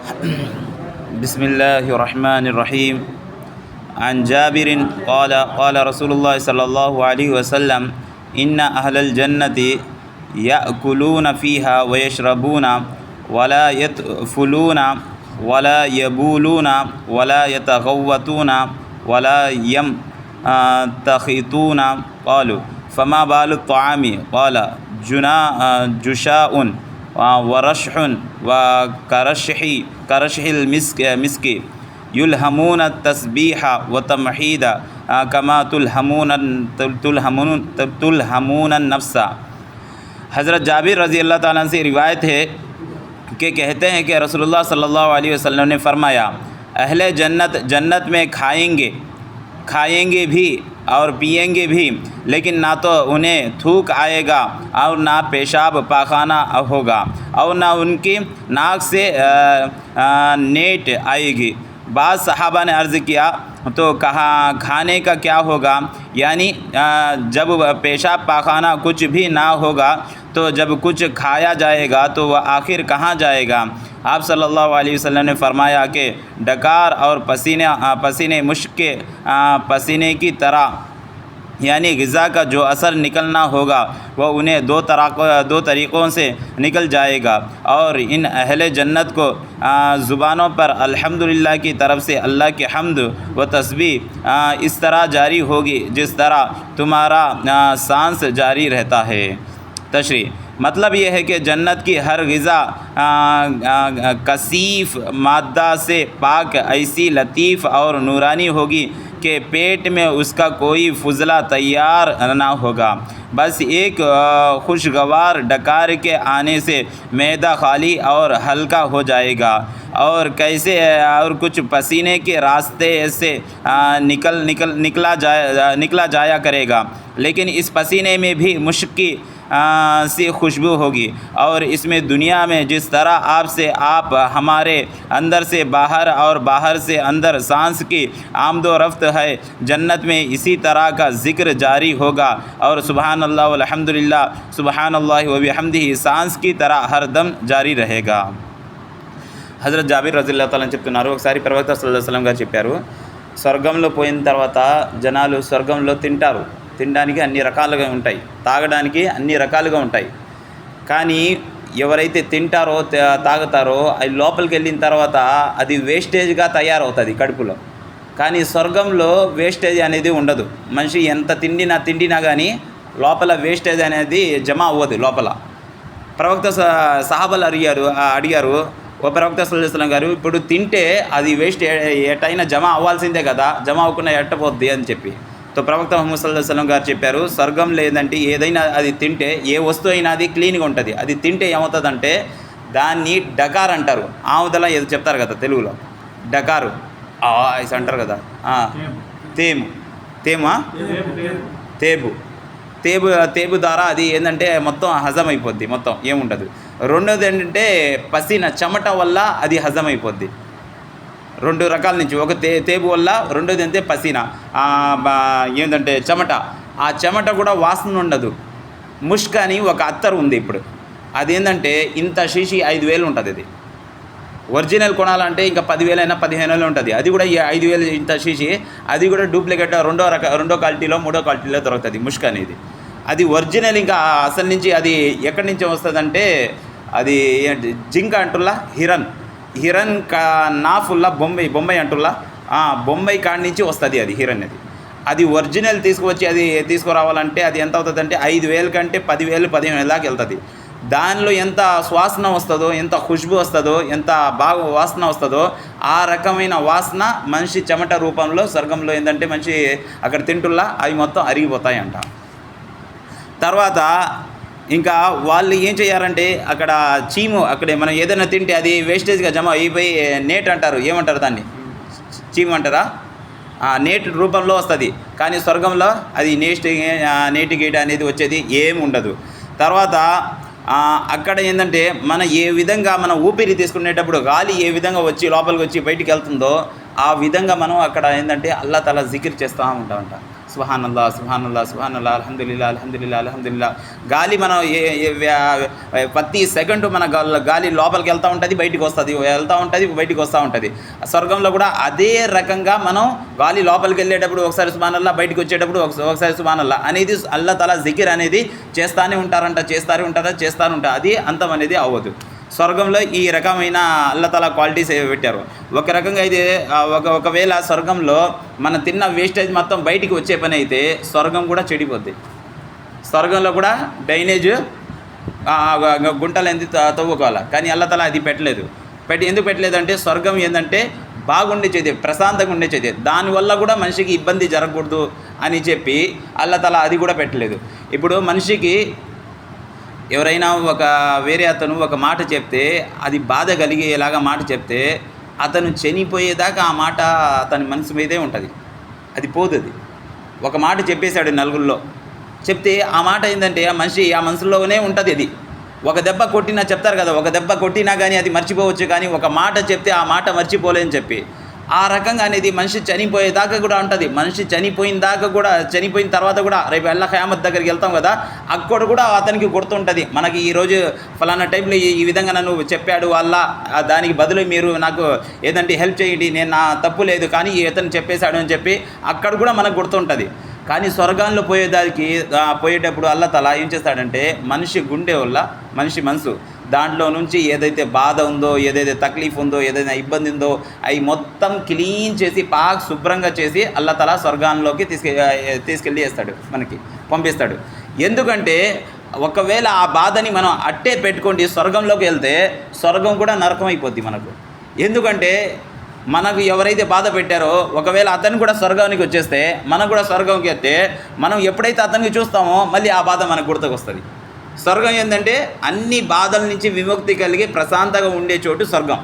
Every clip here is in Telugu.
بسم الله الرحمن الرحيم. عن جابر قال قال رسول الله صلى الله عليه وسلم إن أهل الجنة يأكلون فيها ويشربون ولا يتفلون ولا يبولون ولا يتغوطون ولا يمتخطون. قالوا فما بال الطعام؟ قال جشاء ورشح كرشح المسك يلهمون التسبيح وتمحيد كما تلهمون النفس. हज़रत जाबिर रज़ी अल्लाह ताला से रिवायत है कि कहते हैं कि रसूलुल्लाह सल्लल्लाहु अलैहि वसल्लम ने फरमाया, अहले जन्नत में खाएंगे भी और पिएंगे भी, लेकिन ना तो उन्हें थूक आएगा और ना पेशाब पाखाना होगा और ना उनकी नाक से नेट आएगी। बाद सहाबा ने अर्ज़ किया तो कहा खाने का क्या होगा, यानी जब पेशाब पाखाना कुछ भी ना होगा तो जब कुछ खाया जाएगा तो वह आखिर कहाँ जाएगा। आप सल्लल्लाहु अलैहि वसल्लम ने फरमाया कि डकार और पसीने मुश्क के पसीने की तरह, यानी ग़िज़ा का जो असर निकलना होगा वह उन्हें दो तरीक़ों से निकल जाएगा। और इन अहले जन्नत को ज़ुबानों पर अल्हम्दुलिल्लाह की तरफ से अल्लाह के हम्द व तस्बीह इस तरह जारी होगी जिस तरह तुम्हारा सांस जारी रहता है। तशरीह मतलब यह है कि जन्नत की हर ग़िज़ा कसीफ़ मादा से पाक, ऐसी लतीफ़ और नूरानी होगी कि पेट में उसका कोई फुजला तैयार ना होगा। बस एक खुशगवार डकार के आने से मैदा खाली और हल्का हो जाएगा और और कुछ पसीने के रास्ते से निकला जाया करेगा, लेकिन इस पसीने में भी मुश्की सी खुशबू होगी। और इसमें दुनिया में जिस तरह आप हमारे अंदर से बाहर और बाहर से अंदर सांस की आमदो रफ्त है, जन्नत में इसी तरह का ज़िक्र जारी होगा और सुबहान अल्लाह वल्हम्दुलिल्लाह सुबहान अल्लाह व बिहम्दिही सांस की तरह हर दम जारी रहेगा। హజరత్ జాబిర్ రజియల్లాహు తాలా చెప్తున్నారు, ఒకసారి ప్రవక్త సల్లల్లాహు అలైహి వసల్లం గారు చెప్పారు, స్వర్గంలో పోయిన తర్వాత జనాలు స్వర్గంలో తినడానికి అన్ని రకాలుగా ఉంటాయి, తాగడానికి అన్ని రకాలుగా ఉంటాయి. కానీ ఎవరైతే తింటారో తాగుతారో అది లోపలికి వెళ్ళిన తర్వాత అది వేస్టేజ్గా తయారవుతుంది కడుపులో. కానీ స్వర్గంలో వేస్టేజ్ అనేది ఉండదు. మనిషి ఎంత తిండినా కానీ లోపల వేస్టేజ్ అనేది జమ అవ్వదు లోపల. ప్రవక్త సహాబాలు అడిగారు, ఓ ప్రవక్త సల్లల్లాహు అలైహి వసల్లం గారు, ఇప్పుడు తింటే అది వేస్ట్ ఎటైనా జమ అవ్వాల్సిందే కదా, జమ అవ్వకుండా ఎట్టపోద్ది అని చెప్పి. तो ప్రవక్త ముహమ్మద్ సల్లల్లాహు అలైహి వసల్లం గారు చెప్పారు, స్వర్గం లేదంటే ఏదైనా అది తింటే ఏ వస్తువు అయినా అది క్లీన్గా ఉంటుంది. అది తింటే ఏమవుతుందంటే దాన్ని డకార్ అంటారు. ఆముదల ఏదో చెప్తారు కదా తెలుగులో, డకారు ఇస్ అంటారు కదా, తేబు ద్వారా అది ఏంటంటే మొత్తం హజం అయిపోద్ది, మొత్తం ఏముండదు. రెండోది ఏంటంటే పసీనా, చెమట వల్ల అది హజం అయిపోద్ది. రెండు రకాల నుంచి, ఒక తేబు వల్ల, రెండోది అంటే పసీనా ఏంటంటే చెమట. ఆ చెమట కూడా వాసన ఉండదు. ముష్క్ అని ఒక అత్తరు ఉంది ఇప్పుడు, అదేంటంటే ఇంత షీషి 5,000 ఉంటుంది. అది ఒరిజినల్ కొనాలంటే ఇంకా 10,000 అయినా 15,000 ఉంటుంది. అది కూడా 5,000 ఇంత షీషి, అది కూడా డూప్లికేట్ రెండో క్వాలిటీలో మూడో క్వాలిటీలో దొరుకుతుంది ముష్క్ అనేది. అది ఒరిజినల్ ఇంకా అసలు నుంచి అది ఎక్కడి నుంచి వస్తుందంటే అది జింక అంటుల్లా హిరన్ నాఫుల్లా బొంబాయి అంటుల్లా బొంబాయి కాడి నుంచి వస్తుంది అది హిరన్. అది ఒరిజినల్ అది తీసుకురావాలంటే అది ఎంత అవుతుందంటే 5,000 కంటే 10,000 15,000 దాకా వెళ్తుంది. దానిలో ఎంత సువాసన వస్తుందో, ఎంత ఖుష్బు వస్తుందో, ఎంత బాగా వాసన వస్తుందో, ఆ రకమైన వాసన మనిషి చెమట రూపంలో స్వర్గంలో ఏంటంటే మనిషి అక్కడ తింటుల్లా అవి మొత్తం అరిగిపోతాయంట. తర్వాత ఇంకా వాళ్ళు ఏం చేయాలంటే అక్కడ చీము, అక్కడ మనం ఏదైనా తింటే అది వేస్టేజ్గా జమ అయిపోయి నేట్ అంటారు, ఏమంటారు దాన్ని, చీము అంటారా, నేటి రూపంలో వస్తుంది. కానీ స్వర్గంలో అది నేటి గీట అనేది వచ్చేది ఏమి ఉండదు. తర్వాత అక్కడ ఏంటంటే ఏ విధంగా మన ఊపిరి తీసుకునేటప్పుడు గాలి ఏ విధంగా వచ్చి లోపలికి వచ్చి బయటికి వెళ్తుందో ఆ విధంగా మనం అక్కడ ఏంటంటే అల్లాహ్ తాలా జికిర్ చేస్తూ ఉంటామంట. సుబ్హానల్లా సుబ్హానల్లా సుబ్హానల్లా అల్హమ్దులిల్లా అల్హమ్దులిల్లా అల్హమ్దులిల్లా. గాలి మనం ప్రతి సెకండు మన గాలి లోపలికి వెళ్తూ ఉంటుంది, బయటికి వస్తుంది, వెళ్తూ ఉంటుంది, బయటికి వస్తూ ఉంటుంది. స్వర్గంలో కూడా అదే రకంగా మనం గాలి లోపలికి వెళ్ళేటప్పుడు ఒకసారి సుబ్హానల్లా, బయటికి వచ్చేటప్పుడు ఒకసారి సుబ్హానల్లా అనేది అల్లా తఆలా జికిర్ అనేది చేస్తూనే ఉంటారు. అది అంతం అనేది అవ్వదు. స్వర్గంలో ఈ రకమైన అల్లా తఆలా క్వాలిటీస్ పెట్టారు. ఒక రకంగా అయితే ఒకవేళ స్వర్గంలో మనం తిన్న వేస్టేజ్ మొత్తం బయటికి వచ్చే పని అయితే స్వర్గం కూడా చెడిపోద్ది. స్వర్గంలో కూడా డ్రైనేజ్ గుంటలు ఎందుకు తవ్వుకోవాలి, కానీ అల్లా తఆలా అది పెట్టలేదు. ఎందుకు పెట్టలేదంటే స్వర్గం ఏంటంటే బాగుండే చేతి, ప్రశాంతంగా ఉండే చేతి, దానివల్ల కూడా మనిషికి ఇబ్బంది జరగకూడదు అని చెప్పి అల్లా తఆలా అది కూడా పెట్టలేదు. ఇప్పుడు మనిషికి ఎవరైనా వేరే అతను ఒక మాట చెప్తే అది బాధ కలిగేలాగా మాట చెప్తే అతను చనిపోయేదాకా ఆ మాట అతని మనసు మీదే ఉంటుంది, అది పోతుంది. ఒక మాట చెప్పేశాడు నలుగురిలో, చెప్తే ఆ మాట ఏంటంటే ఆ మనిషి ఆ మనసులోనే ఉంటుంది. అది ఒక దెబ్బ కొట్టినా చెప్తారు కదా, ఒక దెబ్బ కొట్టినా కానీ అది మర్చిపోవచ్చు, కానీ ఒక మాట చెప్తే ఆ మాట మర్చిపోలేని చెప్పి ఆ రకంగా అనేది మనిషి చనిపోయేదాకా కూడా ఉంటుంది. మనిషి చనిపోయిన తర్వాత కూడా రేపు అల్లా ఖయామత్ దగ్గరికి వెళ్తాం కదా, అక్కడ కూడా అతనికి గుర్తుంటుంది, మనకి ఈరోజు ఫలానా టైంలో ఈ విధంగా నన్ను చెప్పాడు అల్లా, దానికి బదులు మీరు నాకు ఏదంటే హెల్ప్ చేయండి, నేను నా తప్పు లేదు కానీ ఇతను చెప్పేశాడు అని చెప్పి అక్కడ కూడా మనకు గుర్తుంటుంది. కానీ స్వర్గాల్లో పోయేటప్పుడు అల్లా తఆలా ఏం చేస్తాడంటే మనిషి గుండె వల్ల మనిషి మనసు దాంట్లో నుంచి ఏదైతే బాధ ఉందో, ఏదైతే తక్లీఫ్ ఉందో, ఏదైనా ఇబ్బంది ఉందో అవి మొత్తం క్లీన్ చేసి శుభ్రంగా చేసి అల్లా తఆలా స్వర్గాల్లోకి తీసుకెళ్ళి మనకి పంపిస్తాడు. ఎందుకంటే ఒకవేళ ఆ బాధని మనం అట్టే పెట్టుకోండి స్వర్గంలోకి వెళ్తే స్వర్గం కూడా నరకం అయిపోద్ది మనకు. ఎందుకంటే మనకు ఎవరైతే బాధ పెట్టారో ఒకవేళ అతను కూడా స్వర్గానికి వచ్చేస్తే మనం కూడా స్వర్గంకి వెళ్తే మనం ఎప్పుడైతే అతనికి చూస్తామో మళ్ళీ ఆ బాధ మనకు గుర్తుకొస్తుంది. స్వర్గం ఏంటంటే అన్ని బాధల నుంచి విముక్తి కలిగి ప్రశాంతంగా ఉండే చోటు స్వర్గం.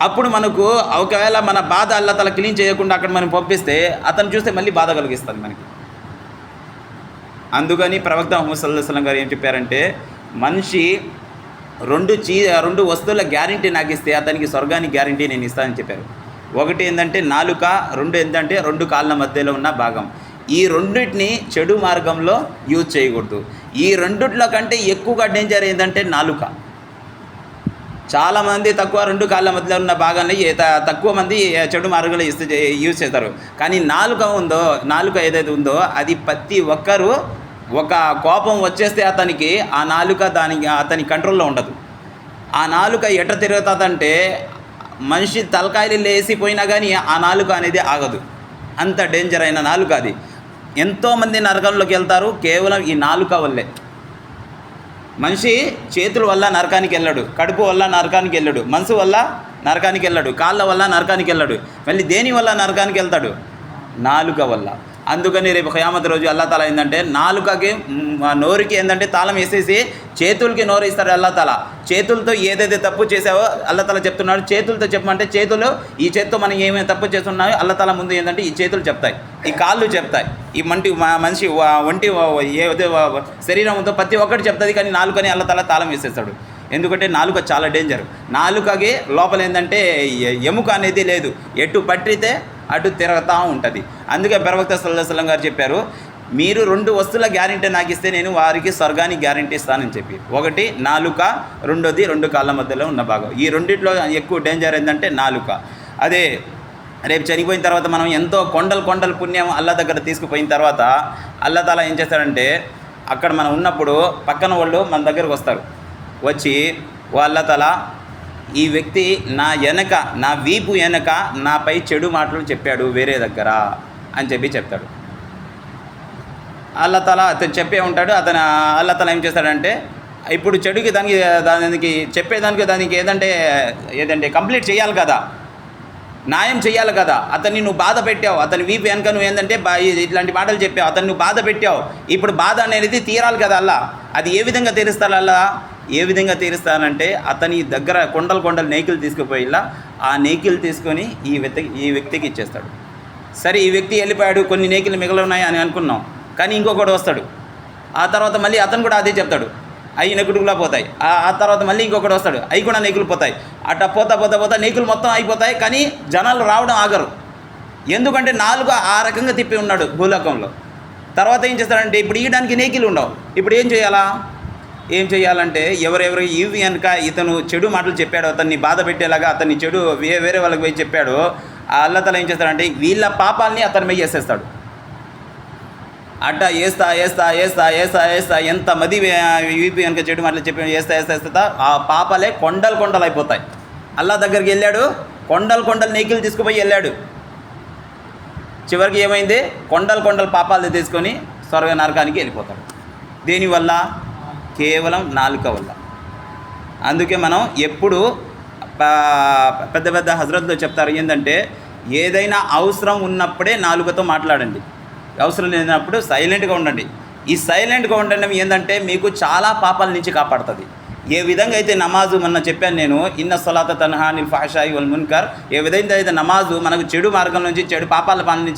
అప్పుడు మనకు ఒకవేళ మన బాధ అల్లా తఆలా క్లీన్ చేయకుండా అక్కడ మనం పంపిస్తే అతను చూస్తే మళ్ళీ బాధ కలిగిస్తుంది మనకి. అందుకని ప్రవక్త ముహమ్మద్ సల్లల్లాహు అలైహి వసల్లం గారు ఏం చెప్పారంటే మనిషి రెండు వస్తువుల గ్యారంటీ నాకు ఇస్తే అతనికి స్వర్గానికి గ్యారంటీ నేను ఇస్తానని చెప్పారు. ఒకటి ఏంటంటే నాలుక, రెండు ఏంటంటే రెండు కాళ్ళ మధ్యలో ఉన్న భాగం. ఈ రెండింటిని చెడు మార్గంలో యూజ్ చేయకూడదు. ఈ రెండిట్లో కంటే ఎక్కువగా డేంజర్ ఏంటంటే నాలుక. చాలామంది రెండు కాళ్ళ మధ్యలో ఉన్న భాగాన్ని తక్కువ మంది చెడు మార్గంలో యూజ్ చేస్తారు. కానీ నాలుక ఏదైతే ఉందో అది ప్రతి ఒక్కరూ ఒక కోపం వచ్చేస్తే అతనికి ఆ నాలుక అతని కంట్రోల్లో ఉండదు. ఆ నాలుక ఎట్ట తిరుగుతుందంటే మనిషి తలకాయలు లేసిపోయినా కానీ ఆ నాలుక అనేది ఆగదు. అంత డేంజర్ అయిన నాలుక అది. ఎంతోమంది నరకంలోకి వెళ్తారు కేవలం ఈ నాలుక వల్లే. మనిషి చేతుల వల్ల నరకానికి వెళ్ళాడు, కడుపు వల్ల నరకానికి వెళ్ళాడు, మనసు వల్ల నరకానికి వెళ్ళాడు, కాళ్ళ వల్ల నరకానికి వెళ్ళాడు, మళ్ళీ దేని వల్ల నరకానికి వెళ్తాడు? నాలుక వల్ల. అందుకని రేపు ఖయామత్ రోజు అల్లా తఆలా ఏంటంటే నాలుకకి నోరుకి ఏంటంటే తాళం వేసేసి చేతులకి నోరు ఇస్తాడు అల్లా తఆలా. చేతులతో ఏదైతే తప్పు చేసావో అల్లా తఆలా చెప్తున్నాడు, చేతులతో చెప్పమంటే చేతులు ఈ చేతితో మనం ఏమేమి తప్పు చేస్తున్నాయో అల్లా తఆలా ముందు ఏంటంటే ఈ చేతులు చెప్తాయి, ఈ కాళ్ళు చెప్తాయి, ఈ మనిషి ఒంటి శరీరంతో ప్రతి ఒక్కటి చెప్తుంది. కానీ నాలుకని అల్లా తఆలా తాళం వేసేస్తాడు. ఎందుకంటే నాలుక చాలా డేంజర్. నాలుకకి లోపల ఏంటంటే ఎముక అనేది లేదు, ఎటు పట్టితే అటు తిరుగుతూ ఉంటుంది. అందుకే ప్రవక్త సల్లల్లాహు అలైహి వసల్లం గారు చెప్పారు, మీరు రెండు వస్తువుల గ్యారంటీ నాకు ఇస్తే నేను వారికి స్వర్గానికి గ్యారంటీ ఇస్తానని చెప్పి. ఒకటి నాలుక, రెండోది రెండు కాళ్ళ మధ్యలో ఉన్న భాగం. ఈ రెండిట్లో ఎక్కువ డేంజర్ ఏంటంటే నాలుక. అదే రేపు చనిపోయిన తర్వాత మనం ఎంతో కొండలు పుణ్యం అల్లా దగ్గర తీసుకుపోయిన తర్వాత అల్లా తఆలా ఏం చేస్తాడంటే అక్కడ మనం ఉన్నప్పుడు పక్కన వాళ్ళు మన దగ్గరకు వస్తారు, వచ్చి అల్లా తఆలా ఈ వ్యక్తి నా వీపు వెనక నాపై చెడు మాటలు చెప్పాడు వేరే దగ్గర అని చెప్తాడు. అల్లా తఆలా అతను చెప్పే ఉంటాడు. అల్లా తఆలా ఏం చేస్తాడంటే ఇప్పుడు చెడుకి దానికి చెప్పేదానికి దానికి ఏదంటే కంప్లీట్ చేయాలి కదా, న్యాయం చేయాలి కదా. అతన్ని నువ్వు బాధ పెట్టావు, అతని వీపు వెనక నువ్వు ఏంటంటే ఇట్లాంటి మాటలు చెప్పావు, అతన్ని నువ్వు బాధ పెట్టావు, ఇప్పుడు బాధ అనేది తీరాలి కదా అల్లా. అది ఏ విధంగా తీరుస్తారు అల్లా? ఏ విధంగా తీరుస్తానంటే అతని దగ్గర కొండలు నేకిలు తీసుకుపోయి ఆ నేకిలు తీసుకొని ఈ వ్యక్తికి ఇచ్చేస్తాడు. సరే ఈ వ్యక్తి వెళ్ళిపోయాడు, కొన్ని నేకిలు మిగిలి ఉన్నాయి అని అనుకున్నాం, కానీ ఇంకొకటి వస్తాడు. ఆ తర్వాత మళ్ళీ అతను కూడా అదే చెప్తాడు, అవి నెక్కుడులా పోతాయి. ఆ తర్వాత మళ్ళీ ఇంకొకటి వస్తాడు, అవి కూడా నేకులు పోతాయి. అట్లా పోతా నేకులు మొత్తం అయిపోతాయి, కానీ జనాలు రావడం ఆగరు. ఎందుకంటే నాలుగు ఆ రకంగా తిప్పి ఉన్నాడు భూలోకంలో. తర్వాత ఏం చేస్తాడంటే ఇప్పుడు ఇయడానికి నేకిలు ఉండవు. ఇప్పుడు ఏం చేయాలంటే ఎవరెవరు ఇవి కనుక ఇతను చెడు మాటలు చెప్పాడో, అతన్ని బాధ పెట్టేలాగా అతన్ని చెడు వేరే వాళ్ళకి పోయి చెప్పాడో, ఆ అల్లతల ఏం చేస్తాడంటే వీళ్ళ పాపాలని అతని మీద వేసేస్తాడు. అట్ట వేస్తా ఎంతమంది వీపీ కనుక చెడు మాటలు చెప్పి వేస్తా ఆ పాపాలే కొండలు అయిపోతాయి. అల్లా దగ్గరికి వెళ్ళాడు, కొండలు నేకిలు తీసుకుపోయి వెళ్ళాడు. చివరికి ఏమైంది? కొండలు పాపాలు తీసుకొని స్వర్గ నరకానికి వెళ్ళిపోతాడు. దేనివల్ల? కేవలం నాలుక వల్ల. అందుకే మనం ఎప్పుడు పెద్ద హజరత్లో చెప్తారు ఏంటంటే, ఏదైనా అవసరం ఉన్నప్పుడే నాలుకతో మాట్లాడండి, అవసరం లేనప్పుడు సైలెంట్గా ఉండండి. ఈ సైలెంట్గా ఉండడం ఏంటంటే మీకు చాలా పాపాల నుంచి కాపాడుతుంది. ఏ విధంగా అయితే నమాజు మొన్న చెప్పాను నేను, ఇన్న సలాత తన్హా అనిల్ ఫహషాయి వల్ మున్కర్, ఏ విధంగా అయితే నమాజు మనకు చెడు మార్గం నుంచి, చెడు పాపాల పని నుంచి